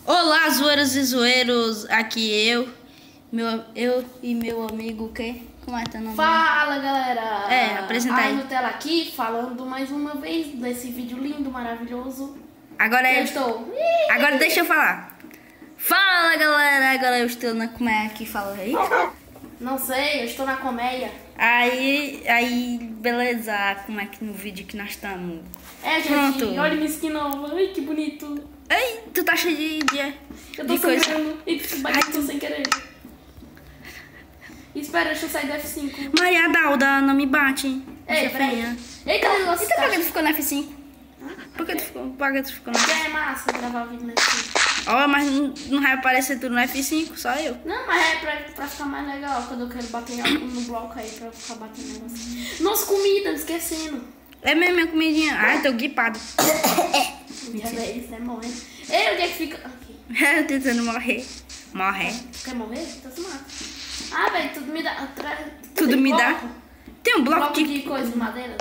Olá, zoeiros e zoeiros, aqui eu e meu amigo, o quê? Como é teu nome? Fala, galera! Apresenta aí. A Nutella aqui, falando mais uma vez desse vídeo lindo, maravilhoso. Agora eu estou... Agora deixa eu falar. Fala, galera! Agora eu estou na... Como é que fala aí? Não sei, eu estou na colmeia. Aí, beleza. Como é que no vídeo que nós estamos? Gente, pronto. Olha minha skin nova. Ai, que bonito. Ei, tu tá cheio de eu tô coisa. sangrando. E bati sem querer. Espera, deixa eu sair do F5. Maria Dalda, não me bate. Ei, peraí. Eita, negócio. Então por que tu ficou no F5? Por que tu ficou no F5? É massa gravar o vídeo no F5. Ó, mas não vai aparecer tudo no F5, só eu. Não, mas é pra ficar mais legal quando eu quero bater no bloco aí, pra ficar batendo negócio. Nossa, comida, esquecendo. É mesmo, minha comidinha. Ai, tô gripado. Isso é morrer. Ei, onde é que fica? Aqui. Eu tentando morrer. Tu quer morrer? Então se mata. Velho, tudo me dá. Tudo me dá? Tem um bloco de coisa, de madeira.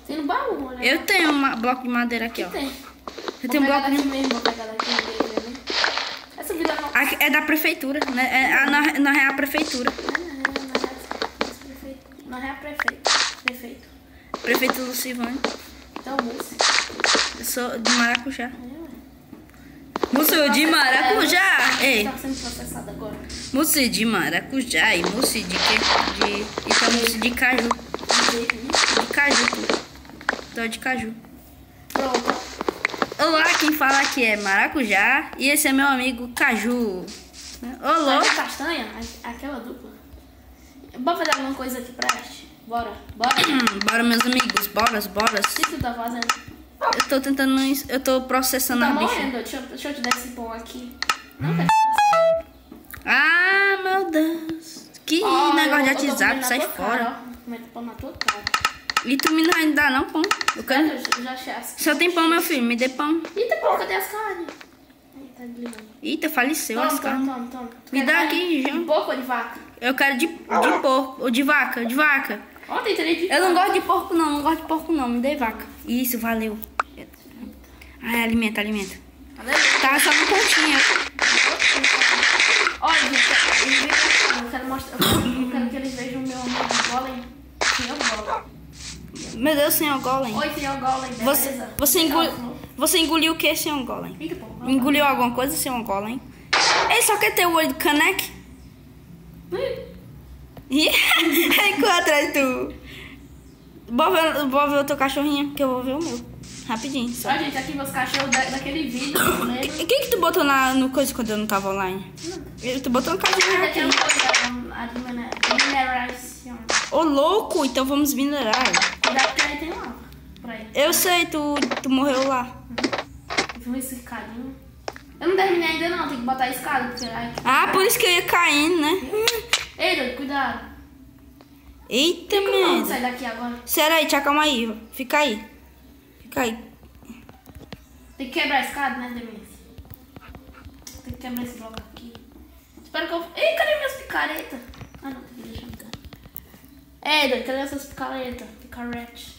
Tem no baú, olha. Eu tenho um bloco de madeira aqui, ó. Tem. Eu tenho um bloco de... Vou pegar daqui mesmo. Essa vila não... É da prefeitura, né? Não é a prefeitura. Não é a prefeito. Prefeito Lucivane. Então, moço. Eu sou de Maracujá. Moço de Maracujá! Ei. Tá sendo processado agora. Moço de Maracujá e moço de quê? Então, moço de caju. De caju, tu. Tô de caju. Pronto. Olá, quem fala aqui é Maracujá e esse é meu amigo Caju. Olá. Castanha? Aquela dupla. Bora fazer alguma coisa aqui pra este? Bora. Bora, meus amigos. Bora. O que tu tá fazendo? Eu tô tentando... Eu tô processando a bicha. Tá morrendo? Deixa eu te dar esse pão aqui. Não quer. Ah, meu Deus. Que negócio de WhatsApp, sai fora. Comendo pão na tua cara. E tu me não dá não pão? Eu quero... Já achei as... Só tem pão, meu filho. Me dê pão. Eita, pô, cadê as carnes? Eita, faleceu as carnes. Toma. Me dá aqui, já. De porco ou de vaca? Eu quero de porco. Ou de vaca. De vaca. Ó, tem três de Eu não gosto de porco, não. Me dê vaca. Isso, valeu. Ai, alimenta. Tá só no pontinho. Olha, gente, eu quero mostrar. Eu quero que eles vejam o meu amigo Golem. Senhor Golem. Meu Deus, senhor Golem. Oi, senhor Golem, beleza? Você engoliu o que, senhor Golem? Eita, pô. Engoliu alguma coisa, senhor Golem? Ele só quer ter o olho de caneque? Ih, ele corre atrás de tu. Bora ver o teu cachorrinho, que eu vou ver o meu. Rapidinho. Só. Ó, gente, aqui meus cachorros daquele vídeo. O que tu botou no coisa quando eu não tava online? Tu botou no cachorrinho Aqui é aqui. Mineração. Ô, louco, então vamos minerar. Cuidado que aí tem lava. Pra ele. Eu sei, tu morreu lá. Viu esse escadinho? Eu não terminei ainda não, tem que botar a escada. Porque... Por isso que eu ia caindo, né? Ei, doido, cuidado. Eita, Vamos merda. sair daqui agora. Sério aí, te acalma aí. Fica aí. Tem que quebrar a escada, né, Demência? Tem que quebrar esse bloco aqui. Espero que eu... Ei, cadê minhas picaretas? Ah, não, tem que deixar ficar. Ei, doido, cadê essas picaretas? Picarete.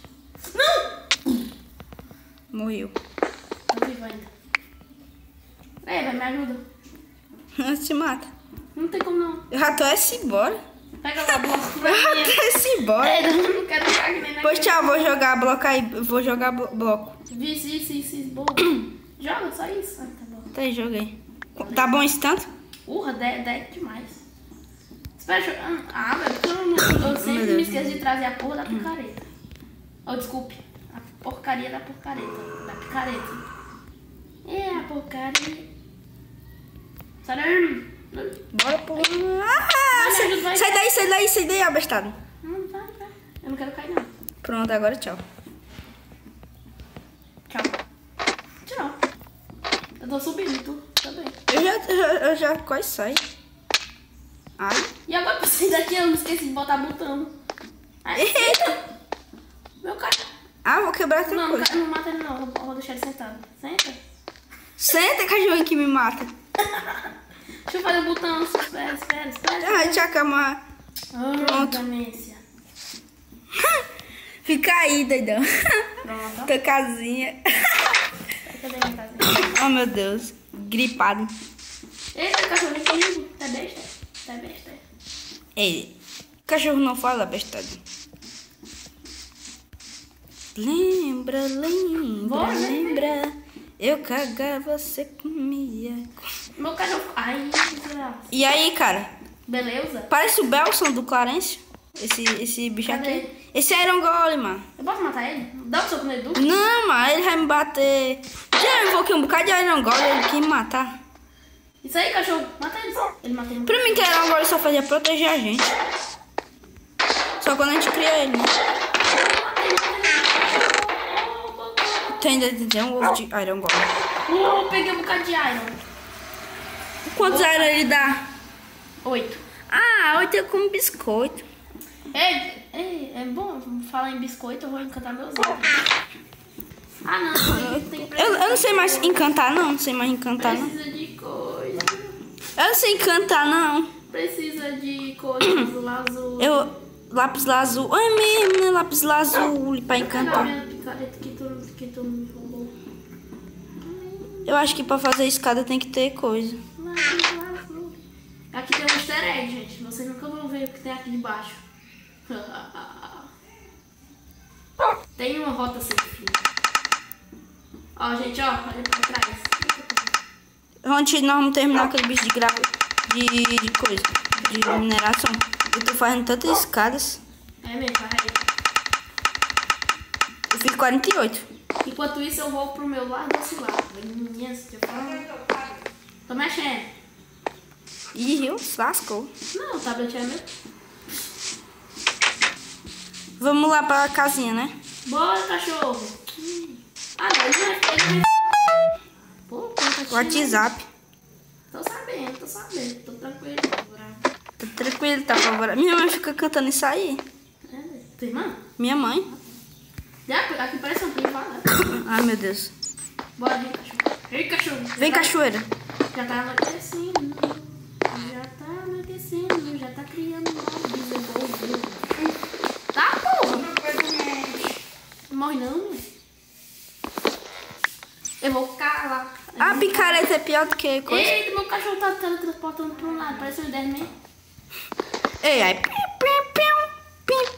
Não! Morreu. Tô vivo ainda. Ei, vai, me ajuda. Se mata. Não tem como não. Eu já tô embora. Pega lá o bloco pra Eu já mim. tô embora. Ei, eu não quero ficar aqui nem naquele. Pois tchau, vou jogar bloco aí. Vou jogar bloco. Isso, boa. Joga, só isso. Ah, tá bom. Tá aí, joguei. Tá bom esse tanto? Urra, 10 demais. Espera, deixa eu... velho, porque eu sempre me esqueço de trazer a porra da picareta. Oh, desculpe. A porcaria da porcareta. Da picareta. É, a porcaria. Sai daí. Bora, porra. Vai. Sai daí, abestado. Não, vai. Eu não quero cair, não. Pronto, agora tchau. Tchau. Eu tô subindo, tu também. Eu já quase saí. Ai. E agora pra sair daqui eu não esqueci de botar botão. Ai, eita! Meu cara. Vou quebrar essa coisa. Não mata ele não, eu vou deixar ele sentado. Senta, cachorro que me mata. Deixa eu fazer o botão. Espera. Ai, te acalmar. Pronto. Demência. Fica aí, doidão. Pronto. Tua casinha. Cadê minha casinha? Oh, meu Deus. Gripado. Eita, cachorro, vem comigo. Tá besta? Tá besta? Ei, cachorro não fala besteira. Lembra, Bora, né? lembra. Eu cagava, você comia. Meu cachorro... Ai, desgraça. E aí, cara? Beleza? Parece o Belson do Clarence. Esse bicho Cadê? aqui. Esse é Iron Golem, mano. Eu posso matar ele? Dá um soco no Edu? Não, mano, ele vai me bater. Já invoquei um bocado de Iron Golem, ele quer me matar. Isso aí, cachorro. Mata ele. Ele mata ele. Pra mim que Iron Golem só fazia proteger a gente. Só quando a gente cria ele, né? Tem ainda tem um ovo de Iron Golem. Peguei um bocado de iron. Quantos Iron ele dá? 8. Ah, 8 é como biscoito. É bom falar em biscoito, eu vou encantar meus olhos. Ah, não, tem Eu não sei mais encantar, não. Não sei mais encantar, não. Precisa de coisa. Eu não sei encantar, não. Precisa de coisa azul. Lápis lazul. É mesmo, né? Lápis lazul pra Pegar encantar. minha picareta que tu me roubou. Eu acho que pra fazer escada tem que ter coisa. Lápis azul. Aqui tem um easter egg, gente. Vocês nunca vão ver o que tem aqui debaixo. Tem uma rota sem fim. Ó, gente, ó. Olha pra trás. Onde nós vamos terminar aquele bicho de grava de coisa. De mineração. Eu tô fazendo tantas escadas. É mesmo, vai aí. Eu fiz 48. Enquanto isso, eu vou pro meu lado desse lado. Menina, se eu falar. Tô mexendo. Ih, eu lascou. Não, o tablet é meu. Vamos lá pra casinha, né? Bora, cachorro. Ah, não, ele vai. Pô, tá WhatsApp. Tô sabendo. Tô tranquilo. Tá tranquilo, tá favorável. Minha mãe fica cantando isso aí. É, tua irmã? Minha mãe. Já, aqui parece um pinho fala. Ai, meu Deus. Bora, vem, cachorro. Vem, cachorro. Vem, cachoeira. Já tá anoitecendo. Já tá criando um desenvolvido. Tá, porra. Não morre não, né? Eu vou ficar lá. A picareta é pior do que coisa. Eita, meu cachorro tá teletransportando pra um lado. Parece um Enderman. Ei, aí.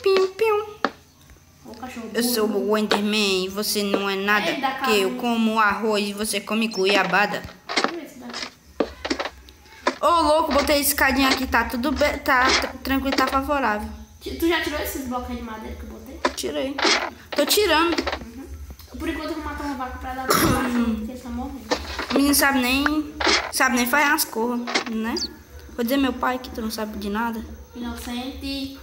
Pim. Ô, cachorro Eu sou o Enderman e você não é nada. Ei, dá Que eu calma. como arroz e você come goiabada. Deixa eu ver se dá. Ô, louco, botei escadinha aqui, tá tudo bem, tá tranquilo, tá favorável. Tu já tirou esses blocos aí de madeira que eu botei? Tirei. Tô tirando. Por enquanto eu vou matar uma vaca pra dar pro cachorro, porque ele tá morrendo. O menino sabe nem fazer as cores, né? Vou dizer meu pai que tu não sabe de nada. Inocente.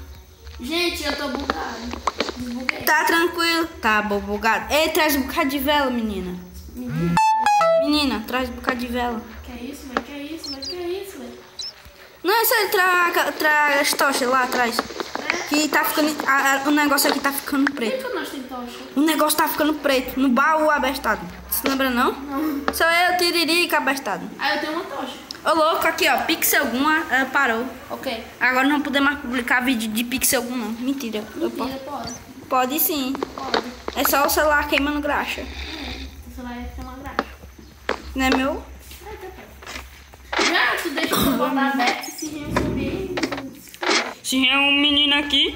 Gente, eu tô bugado. Desbuguei. Tá tranquilo. Tá bugado. Ei, traz um bocado de vela, menina. Menina, traz um bocado de vela. Que isso, velho? Que isso, velho? Não, é sério, traz as tochas lá atrás. Que tá ficando. O negócio aqui tá ficando Por preto. que nós temos tocha? O negócio tá ficando preto. No baú abestado. Você lembra não? Não. Sou eu, Tiririca abestado. Ah, eu tenho uma tocha. Ô louco, aqui ó, Pixel 1 parou. Ok. Agora não podemos mais publicar vídeo de Pixel 1 não. Mentira. Eu posso. Mentira, pode. Pode sim. Pode. É só o celular queimando graxa. O celular ia ficar uma graxa. Não é meu? Já, tu deixa o botar aberto e se subir. Se é um menino aqui.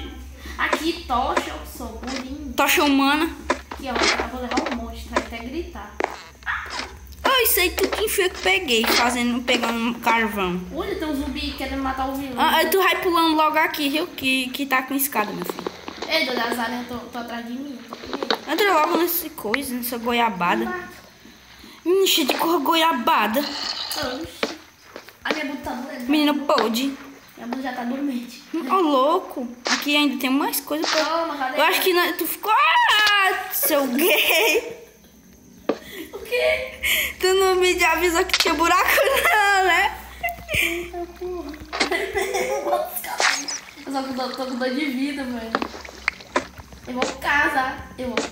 Aqui, tocha, eu sou purinho. Tocha humana. Aqui, ó, eu vou levar um monte, vai até gritar. Oh, isso aí tudo que foi que peguei, pegando carvão. Olha, tem um zumbi querendo matar o vilão. Ah, tu vai pulando logo aqui, viu? Que tá com escada, meu filho. Ei, Dona Azalea, tô atrás de mim. Tô com medo. Entra logo nessa coisa, nessa goiabada. Não Cheio de cor goiabada. Oxi. A minha blusa tá doendo. Menino pode. Minha blusa já tá dormente. Ô, louco. Aqui ainda tem mais coisa pra... Toma, cadê? Eu acho que não, tu ficou... Ah, seu gay. O quê? Tu não me avisou que tinha buraco não, né? Eita porra. Eu só tô com dor de vida, mano. Eu vou casar. Você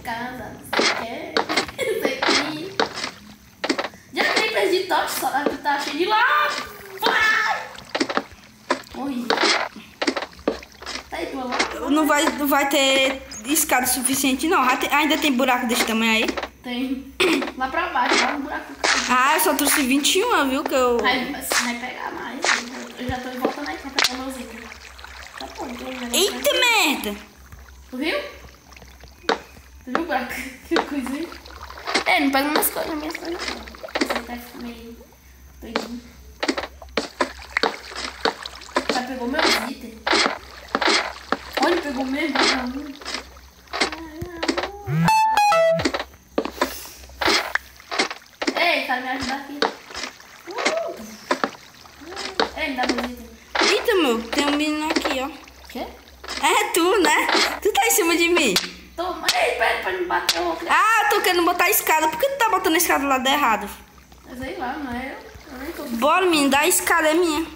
quer? Você aqui. Já tem preço de toque, só aqui tá cheio de lá. Vai! Morri. Tá aí, tua lá? Não vai ter escada suficiente, não. Ainda tem buraco desse tamanho aí? Tem. Lá pra baixo, lá no buraco. Ah, eu só trouxe 21, viu? Que eu... Vai pegar mais. Eu já tô voltando aí pra pegar meus itens. Tá bom, Eita merda! Tu viu? Tu viu, Braco? Que coisa aí? Não pega minhas coisas não. Você tá meio doidinho. Já pegou meus itens. Olha, pegou mesmo. Ei, cara, me ajudar aqui. Ei, me dá meus itens. Eita, meu, tem um menino aqui, ó. Quê? É tu, né? Tu tá em cima de mim. Toma. Ei, pera pra me bater. Ah, eu tô querendo botar a escada. Por que tu tá botando a escada do lado errado? Sei lá, não é eu. Eu nem tô. Bora, menino, dá a escada, é minha.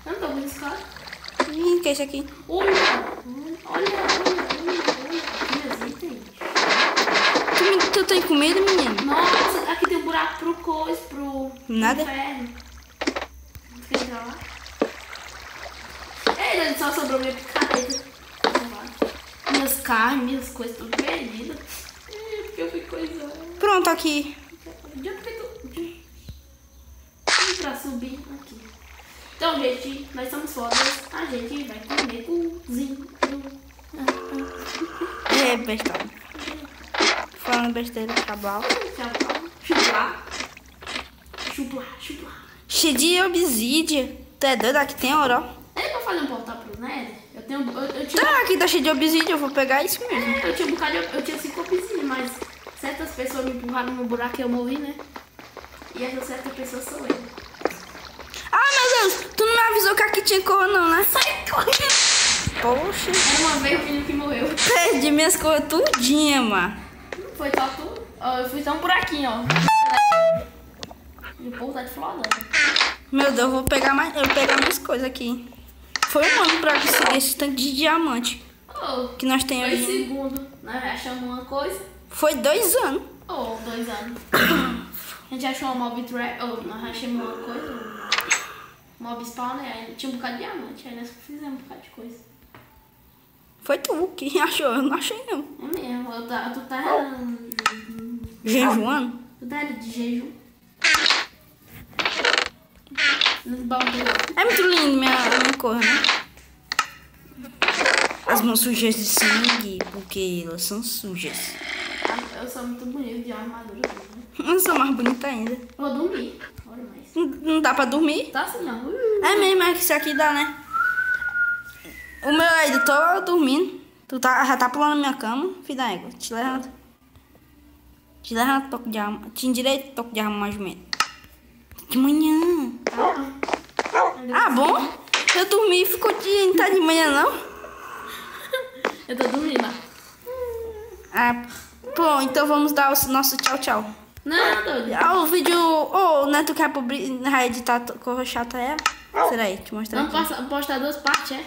Eu não tô com esse cara. Ih, que é isso aqui? Olha. Que itens. Tu tem comida, menino? Nossa, aqui tem um buraco pro coisa, pro Nada. inferno. Tu quer entrar lá? Ei, só sobrou minha picareta. Minhas carnes, minhas coisas tudo perdidas. Porque eu fui coisando. Pronto, aqui. Pra subir aqui. Então, gente, nós somos fodas. A gente vai comer cozinho. É, besteira. Falando besteira, cabal. Chuplar. Cheio de obsidian. Tu é doido? Aqui tem ouro, ó. É pra fazer um portal pro Nether? Eu tinha... Tá, aqui tá cheio de obsidian. Eu vou pegar isso mesmo. Eu tinha um bocado de... Eu tinha 5 obsidian, mas certas pessoas me empurraram no buraco e eu morri, né? E essa certa pessoa sou eu. Ah, meu Deus. Tu não me avisou que aqui tinha cor, não, né? Sai correndo! Poxa. Era uma vez o menino que morreu. Perdi minhas cores tudinha, mano. Foi só tu. Eu fui só um buraquinho, ó. E o povo tá te flodando. Meu Deus, eu vou pegar mais, minhas coisas aqui. Foi um ano pra conseguir esse tanque de diamante que nós temos 2 hoje. segundos. Nós achamos uma coisa. Foi 2 anos. 2 anos. A gente achou uma mob trap. Nós achamos uma coisa. Mob spawner. Aí tinha um bocado de diamante. Aí nós fizemos um bocado de coisa. Foi tu que achou, eu não achei não. É mesmo. Tu tá... Jejuando? Tu tá de jejum. Nos balões. É muito lindo minha cor, né? As mãos sujas de sangue, porque elas são sujas. Eu sou muito bonita de armadura. Eu sou mais bonita ainda. Vou dormir. Olha mais. Não dá pra dormir? Tá assim, ó. É mesmo, é que isso aqui dá, né? O meu aí, eu tô dormindo. Tu já tá pulando na minha cama, filho da égua. Te levanta. Te levanta, toque de arma. Te endireita, toque de armamento. De manhã. Ah, bom? Eu dormi e ficou não tá de manhã, não? Eu tô dormindo. Ah, bom, então vamos dar o nosso tchau, tchau. Não, doido. Ah, o vídeo... Ô, né, tu quer editar cor chata é? Será aí, te mostrar Vamos postar 2 partes, é?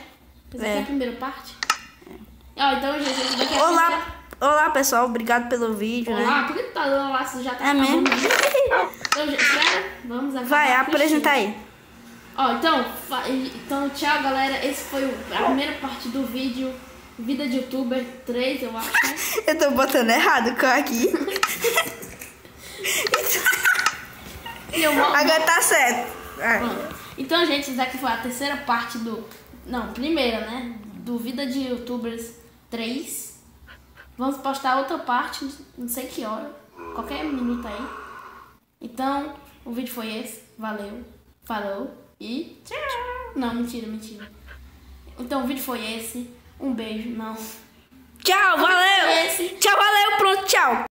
Essa aqui é a primeira parte? Ó, então, gente, esse daqui é a primeira... Olá, pessoal, obrigado pelo vídeo, né? Olá, por que tu tá dando lá se já tá mesmo? Então, gente, espera, vamos acabar. Vai, apresenta aí. Ó, então, tchau, galera. Esse foi a primeira parte do vídeo Vida de Youtuber 3, eu acho, né? Eu tô botando errado com aqui. Agora tá certo. Pronto. Então, gente, isso daqui foi a terceira parte do... Não, primeira, né? Do Vida de Youtubers 3. Vamos postar outra parte, não sei que hora. Qualquer minuto aí. Então, o vídeo foi esse. Valeu. Falou. E tchau. Não, mentira. Então, o vídeo foi esse. Um beijo. Não. Tchau, valeu. Esse. Tchau, valeu. Pronto, tchau.